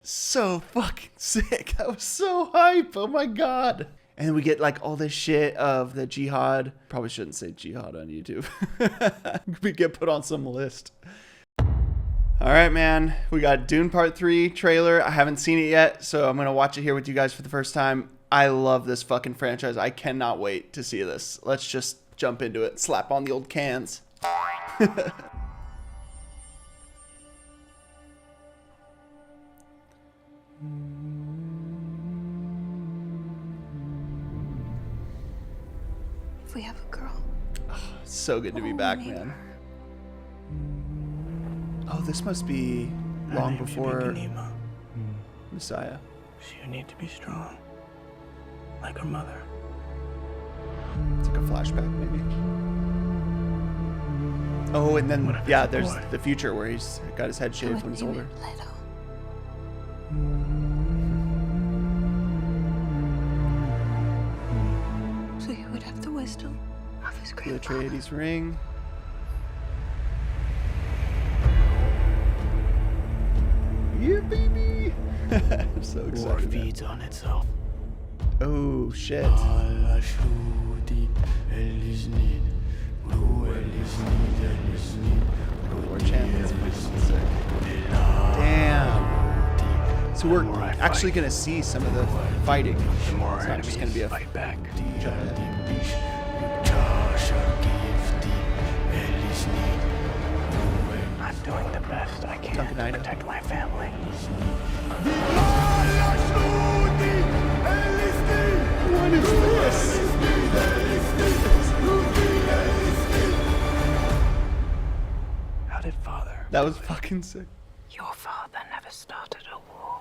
So fucking sick. That was so hype. Oh my God. And then we get like all this shit of the jihad. Probably shouldn't say jihad on YouTube. We get put on some list. All right, man. We got Dune Part 3 trailer. I haven't seen it yet, so I'm going to watch it here with you guys for the first time. I love this fucking franchise. I cannot wait to see this. Let's just jump into it. Slap on the old cans. If we have a girl. Oh, so good to be back, man. Oh, this must be long before Messiah. She would need to be strong, like her mother. It's like a flashback, maybe. Oh, and then, yeah, there's the future where he's got his head shaved when he's older. So he would have the wisdom of his The grandfather. Atreides ring. Yeah, baby! I'm so War excited. Man. feeds on itself. Oh, shit. War chant. That's fucking sick. Damn. So we're actually going to see some of the fighting. The more It's not just going to be a fight back. jump ahead. I'm doing the best I can to Duncanite. protect my family. What is this? How did father? That was fucking sick. Your father never started a war.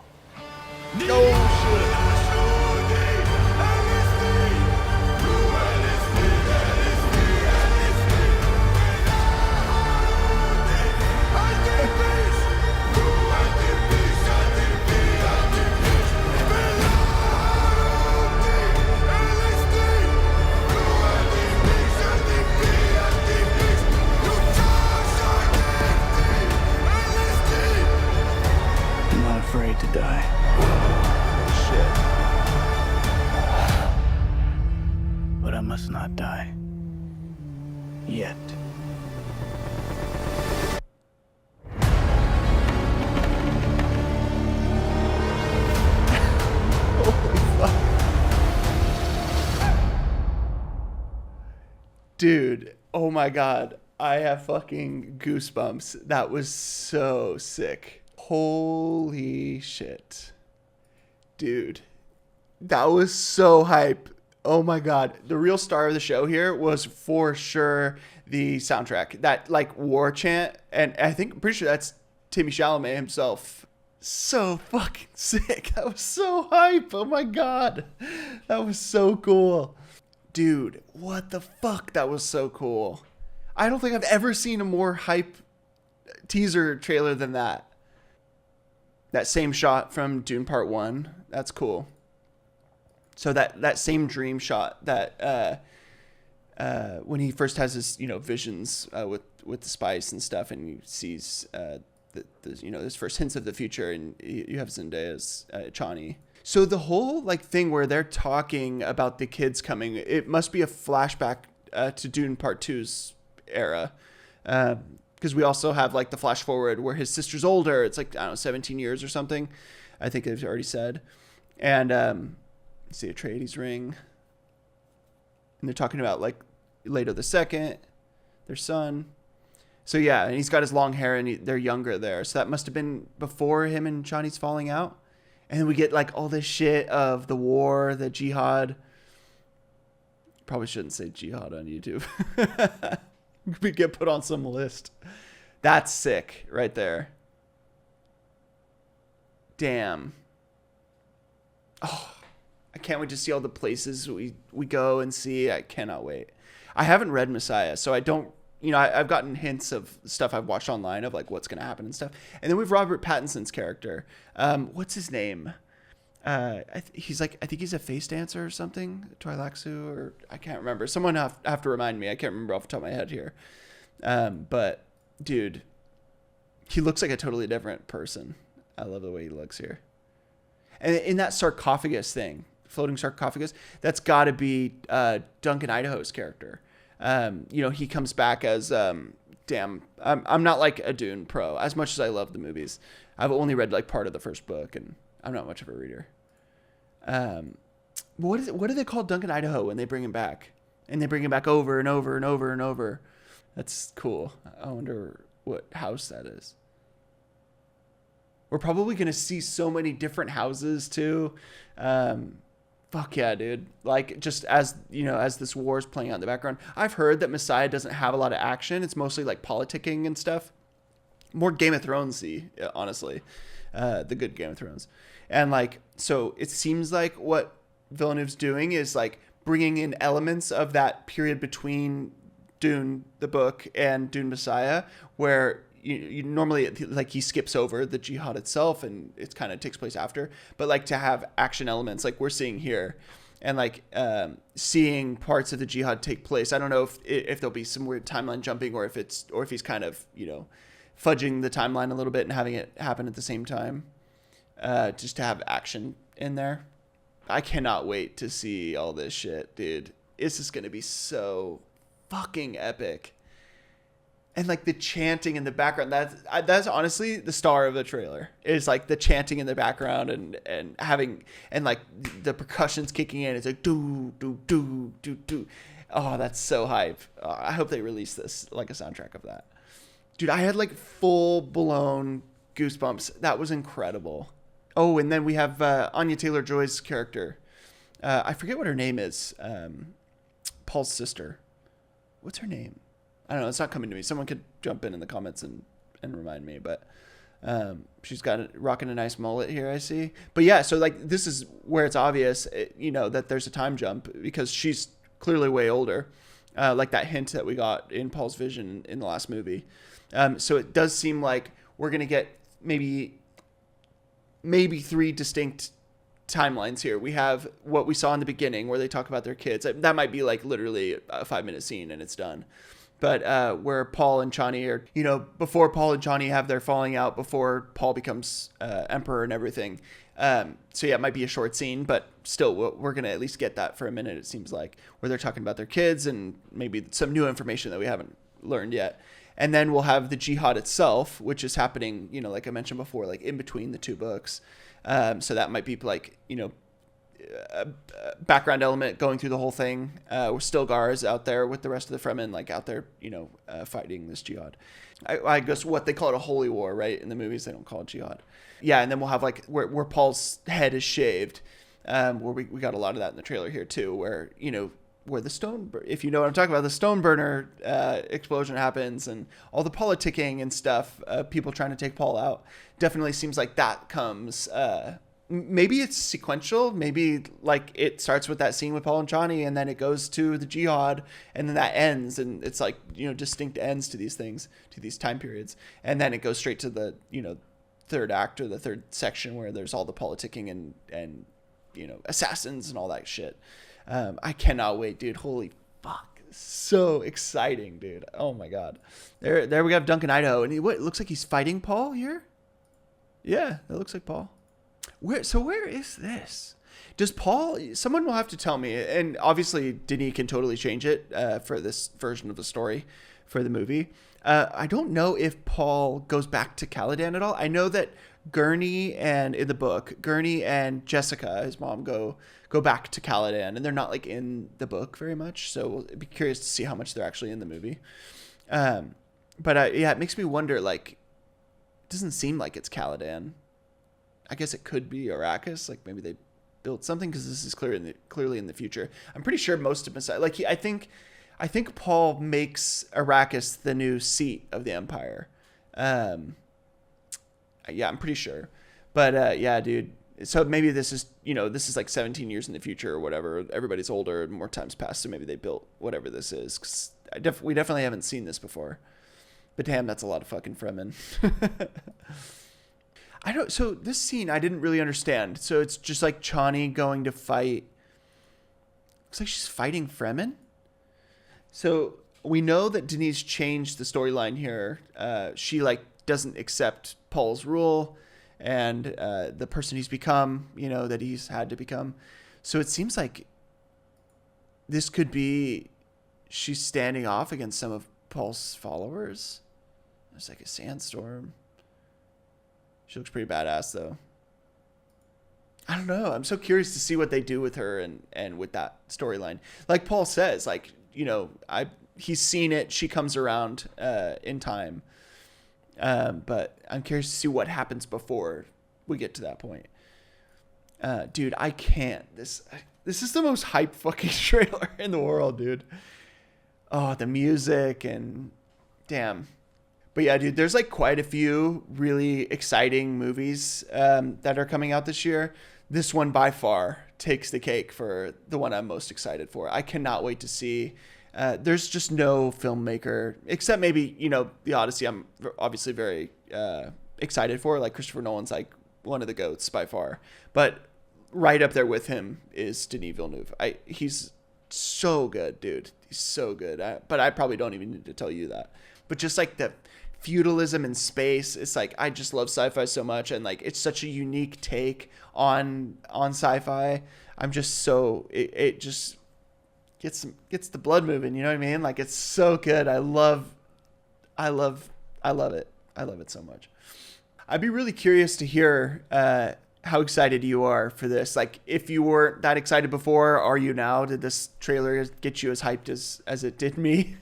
I'm not afraid to die. Shit. But I must not die. Yet. Holy fuck. Dude, oh my God. I have fucking goosebumps. That was so sick. Holy shit. Dude, that was so hype. Oh my God. The real star of the show here was for sure the soundtrack. That like war chant. And I think, I'm pretty sure that's Timmy Chalamet himself. So fucking sick. That was so hype. Oh my God. That was so cool. Dude, what the fuck? That was so cool. I don't think I've ever seen a more hype teaser trailer than that. That same shot from Dune Part 1. That's cool. So that same dream shot that when he first has his visions with the spice and stuff, and he sees his first hints of the future, and you have Zendaya's Chani. So the whole like thing where they're talking about the kids coming, it must be a flashback to Dune Part 2's era. Because we also have like the flash forward where his sister's older. It's like, I don't know, 17 years or something. I think they've already said. And see Atreides ring. And they're talking about like Leto the Second, their son. So yeah, and he's got his long hair, and they're younger there. So that must have been before him and Chani's falling out. And then we get like all this shit of the war, the jihad. Probably shouldn't say jihad on YouTube. We get put on some list. That's sick right there. Damn. Oh, I can't wait to see all the places we go and see. I cannot wait. I haven't read Messiah, so I don't, I've gotten hints of stuff I've watched online of like what's going to happen and stuff. And then we have Robert Pattinson's character. What's his name? He's like, I think he's a face dancer or something. Twi'lexu, or I can't remember. Someone have to remind me. I can't remember off the top of my head here. But dude, he looks like a totally different person. I love the way he looks here. And in that sarcophagus thing, floating sarcophagus, that's got to be Duncan Idaho's character. He comes back as I'm not like a Dune pro as much as I love the movies. I've only read like part of the first book, and I'm not much of a reader. What do they call Duncan Idaho when they bring him back? And they bring him back over and over and over and over. That's cool. I wonder what house that is. We're probably going to see so many different houses too. Fuck yeah, dude. Like, just as, as this war is playing out in the background, I've heard that Messiah doesn't have a lot of action. It's mostly like politicking and stuff. More Game of Thrones-y, honestly. The good Game of Thrones. And like, so it seems like what Villeneuve's doing is like bringing in elements of that period between Dune, the book, and Dune Messiah, where you normally, like, he skips over the jihad itself and it kind of takes place after, but like to have action elements like we're seeing here, and like seeing parts of the jihad take place. I don't know if there'll be some weird timeline jumping, or if he's kind of fudging the timeline a little bit and having it happen at the same time, just to have action in there. I cannot wait to see all this shit, dude. This is gonna be so fucking epic. And like the chanting in the background, that's honestly the star of the trailer. Is like the chanting in the background and having, and like the percussion's kicking in. It's like do do do do do. Oh, that's so hype. I hope they release this like a soundtrack of that. Dude, I had like full blown goosebumps. That was incredible. Oh, and then we have Anya Taylor-Joy's character. I forget what her name is. Paul's sister. What's her name? I don't know. It's not coming to me. Someone could jump in the comments and remind me. But she's rocking a nice mullet here, I see. But yeah, so like this is where it's obvious, that there's a time jump because she's clearly way older. Like that hint that we got in Paul's vision in the last movie. So it does seem like we're going to get maybe 3 distinct timelines here. We have what we saw in the beginning where they talk about their kids. That might be like literally a 5-minute scene and it's done. But where Paul and Chani are, before Paul and Chani have their falling out, before Paul becomes emperor and everything. So yeah, it might be a short scene, but still, we're going to at least get that for a minute, it seems like, where they're talking about their kids and maybe some new information that we haven't learned yet. And then we'll have the jihad itself, which is happening, like I mentioned before, like in between the 2 books. So that might be like, a background element going through the whole thing. With Stilgar is out there with the rest of the Fremen, like out there, fighting this jihad. I guess what they call it, a holy war, right? In the movies, they don't call it jihad. Yeah, and then we'll have like where Paul's head is shaved, where we got a lot of that in the trailer here too, where, where the stone, if you know what I'm talking about, the stone burner explosion happens and all the politicking and stuff, people trying to take Paul out. Definitely seems like that comes, maybe it's sequential. Maybe like it starts with that scene with Paul and Chani and then it goes to the jihad and then that ends and it's like, distinct ends to these things, to these time periods. And then it goes straight to the, third act or the third section where there's all the politicking and assassins and all that shit. I cannot wait, dude. Holy fuck. So exciting, dude. Oh my God. There we have Duncan Idaho. And it looks like he's fighting Paul here? Yeah, that looks like Paul. Where is this? Does Paul, someone will have to tell me, and obviously Denis can totally change it for this version of the story for the movie. I don't know if Paul goes back to Caladan at all. I know that Gurney and in the book, Gurney and Jessica, his mom, go back to Caladan, and they're not like in the book very much. So we'll be curious to see how much they're actually in the movie. But yeah, it makes me wonder. Like, it doesn't seem like it's Caladan. I guess it could be Arrakis. Like maybe they built something because this is clearly in the future. I'm pretty sure most of Messiah. Like I think Paul makes Arrakis the new seat of the Empire. Yeah, I'm pretty sure. But yeah, dude. So maybe this is like 17 years in the future or whatever. Everybody's older and more time's passed. So maybe they built whatever this is. 'Cause we definitely haven't seen this before. But damn, that's a lot of fucking Fremen. So this scene I didn't really understand. So it's just like Chani going to fight. Looks like she's fighting Fremen. So we know that Denise changed the storyline here. She like doesn't accept Paul's rule, and the person he's become, you know, that he's had to become. So it seems like this could be she's standing off against some of Paul's followers. There's like a sandstorm. She looks pretty badass though. I don't know. I'm so curious to see what they do with her and with that storyline. Like Paul says, like, you know, he's seen it. She comes around in time. But I'm curious to see what happens before we get to that point. Dude, I can't. This is the most hype fucking trailer in the world, dude. Oh, the music and damn. But yeah, dude, there's like quite a few really exciting movies that are coming out this year. This one by far takes the cake for the one I'm most excited for. I cannot wait to see. There's just no filmmaker, except maybe, you know, The Odyssey, I'm obviously very excited for. Like Christopher Nolan's like one of the GOATs by far. But right up there with him is Denis Villeneuve. He's so good, dude. He's so good. But I probably don't even need to tell you that. But just like the feudalism in space, it's like I just love sci-fi so much, and like it's such a unique take on sci-fi. I'm just so it just gets the blood moving, you know what I mean? Like it's so good. I love it. I love it so much. I'd be really curious to hear how excited you are for this. Like if you weren't that excited before, are you now? Did this trailer get you as hyped as it did me?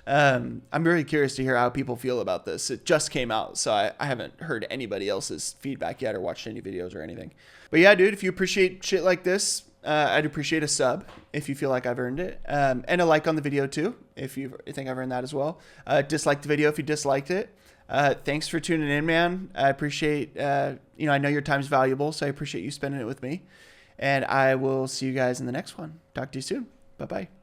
I'm very curious to hear how people feel about this. It just came out, so I haven't heard anybody else's feedback yet or watched any videos or anything. But yeah, dude, if you appreciate shit like this, I'd appreciate a sub if you feel like I've earned it. And a like on the video too, if you think I've earned that as well. Dislike the video if you disliked it. Thanks for tuning in, man. I appreciate, I know your time's valuable, so I appreciate you spending it with me. And I will see you guys in the next one. Talk to you soon. Bye-bye.